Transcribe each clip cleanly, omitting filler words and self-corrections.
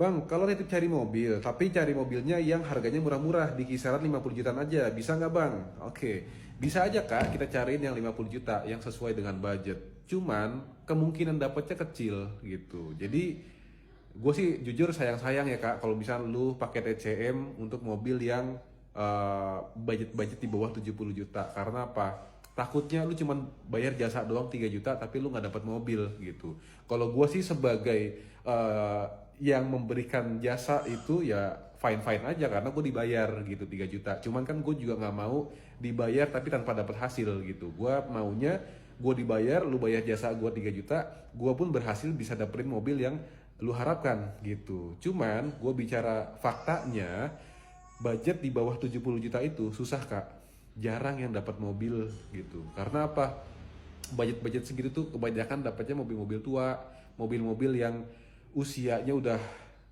Bang, kalau nitip cari mobil, tapi cari mobilnya yang harganya murah-murah, di kisaran 50 jutaan aja, bisa nggak bang? Oke, bisa aja kak, kita cariin yang 50 juta, yang sesuai dengan budget. Cuman, kemungkinan dapetnya kecil gitu. Jadi, gue sih jujur sayang-sayang ya kak, kalau misalnya lu pakai TCM untuk mobil yang budget-budget di bawah 70 juta. Karena apa? Takutnya lu cuman bayar jasa doang 3 juta tapi lu nggak dapat mobil gitu. Kalau gue sih sebagai eh, yang memberikan jasa itu ya fine fine aja karena gue dibayar gitu 3 juta. Cuman kan gue juga nggak mau dibayar tapi tanpa dapat hasil gitu. Gue maunya gue dibayar, lu bayar jasa gue 3 juta, gue pun berhasil bisa dapetin mobil yang lu harapkan gitu. Cuman gue bicara faktanya, budget di bawah 70 juta itu susah kak, jarang yang dapat mobil gitu. Karena apa? Budget-budget segitu tuh kebanyakan dapatnya mobil-mobil tua, mobil-mobil yang usianya udah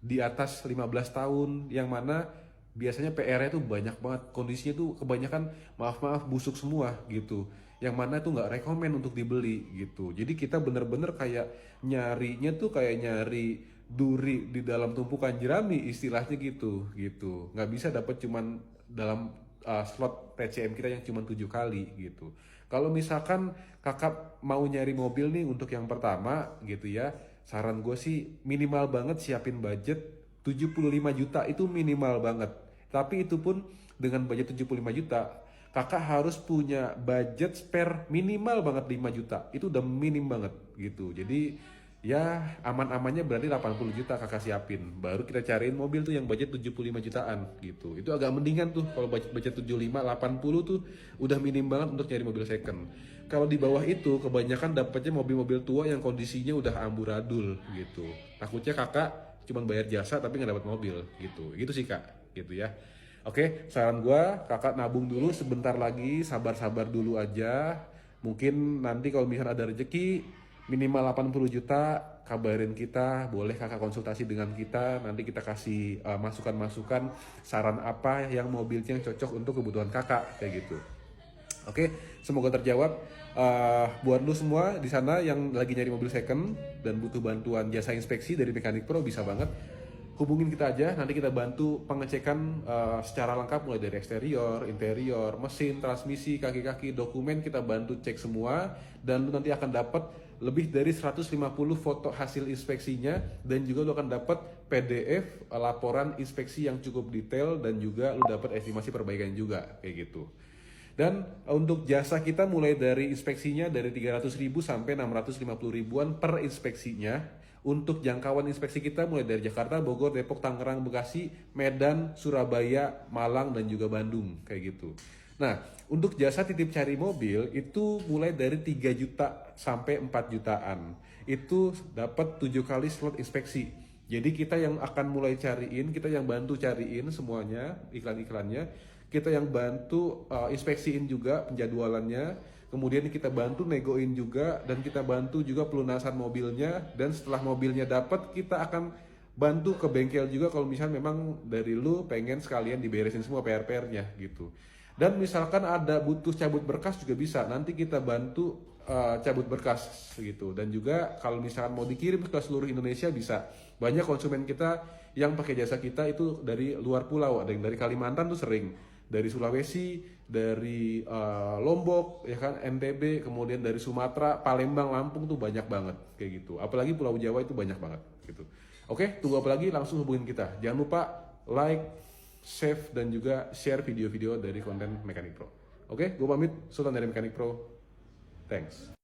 di atas 15 tahun, yang mana biasanya PR-nya tuh banyak banget, kondisinya tuh kebanyakan maaf-maaf busuk semua gitu, yang mana tuh nggak rekomen untuk dibeli gitu. Jadi kita bener-bener kayak nyarinya tuh kayak nyari duri di dalam tumpukan jerami istilahnya gitu, nggak bisa dapat cuman dalam slot TCM kita yang cuma 7 kali gitu. Kalau misalkan kakak mau nyari mobil nih untuk yang pertama gitu ya, saran gue sih minimal banget siapin budget 75 juta itu minimal banget. Tapi itu pun dengan budget 75 juta, kakak harus punya budget spare minimal banget 5 juta. Itu udah minim banget gitu. Jadi ya aman-amannya berarti 80 juta kakak siapin. Baru kita cariin mobil tuh yang budget 75 jutaan gitu. Itu agak mendingan tuh kalau budget 75, 80 tuh udah minim banget untuk cari mobil second. Kalau di bawah itu kebanyakan dapetnya mobil-mobil tua yang kondisinya udah amburadul gitu. Takutnya kakak cuma bayar jasa tapi nggak dapat mobil gitu. Gitu sih kak, gitu ya. Oke, saran gua kakak nabung dulu sebentar lagi, sabar-sabar dulu aja. Mungkin nanti kalau misalnya ada rezeki minimal 80 juta, kabarin kita, boleh kakak konsultasi dengan kita, nanti kita kasih masukan-masukan saran apa yang mobilnya yang cocok untuk kebutuhan kakak kayak gitu. Oke, semoga terjawab. Buat lu semua di sana yang lagi nyari mobil second dan butuh bantuan jasa inspeksi dari Mekanik Pro, bisa banget hubungin kita aja. Nanti kita bantu pengecekan secara lengkap mulai dari eksterior, interior, mesin, transmisi, kaki-kaki, dokumen kita bantu cek semua, dan lu nanti akan dapat lebih dari 150 foto hasil inspeksinya, dan juga lu akan dapat PDF laporan inspeksi yang cukup detail, dan juga lu dapat estimasi perbaikan juga kayak gitu. Dan untuk jasa kita mulai dari inspeksinya dari 300.000 sampai 650 ribuan per inspeksinya. Untuk jangkauan inspeksi kita mulai dari Jakarta, Bogor, Depok, Tangerang, Bekasi, Medan, Surabaya, Malang, dan juga Bandung kayak gitu. Nah, untuk jasa titip cari mobil itu mulai dari 3 juta sampai 4 jutaan. Itu dapat 7 kali slot inspeksi. Jadi kita yang akan mulai cariin, kita yang bantu cariin semuanya, iklan-iklannya, kita yang bantu inspeksiin juga penjadwalannya, kemudian kita bantu negoin juga, dan kita bantu juga pelunasan mobilnya, dan setelah mobilnya dapat kita akan bantu ke bengkel juga kalau misalnya memang dari lu pengen sekalian diberesin semua PR-PR-nya gitu. Dan misalkan ada butuh cabut berkas juga bisa, nanti kita bantu cabut berkas gitu. Dan juga kalau misalkan mau dikirim ke seluruh Indonesia bisa. Banyak konsumen kita yang pakai jasa kita itu dari luar pulau, ada yang dari Kalimantan tuh sering, dari Sulawesi, dari Lombok, ya kan, NTB, kemudian dari Sumatera, Palembang, Lampung tuh banyak banget kayak gitu. Apalagi Pulau Jawa itu banyak banget gitu. Oke, tunggu apa lagi? Langsung hubungin kita. Jangan lupa like, save, dan juga share video-video dari konten Mekanik Pro. Oke, gue pamit, Sultan dari Mekanik Pro. Thanks.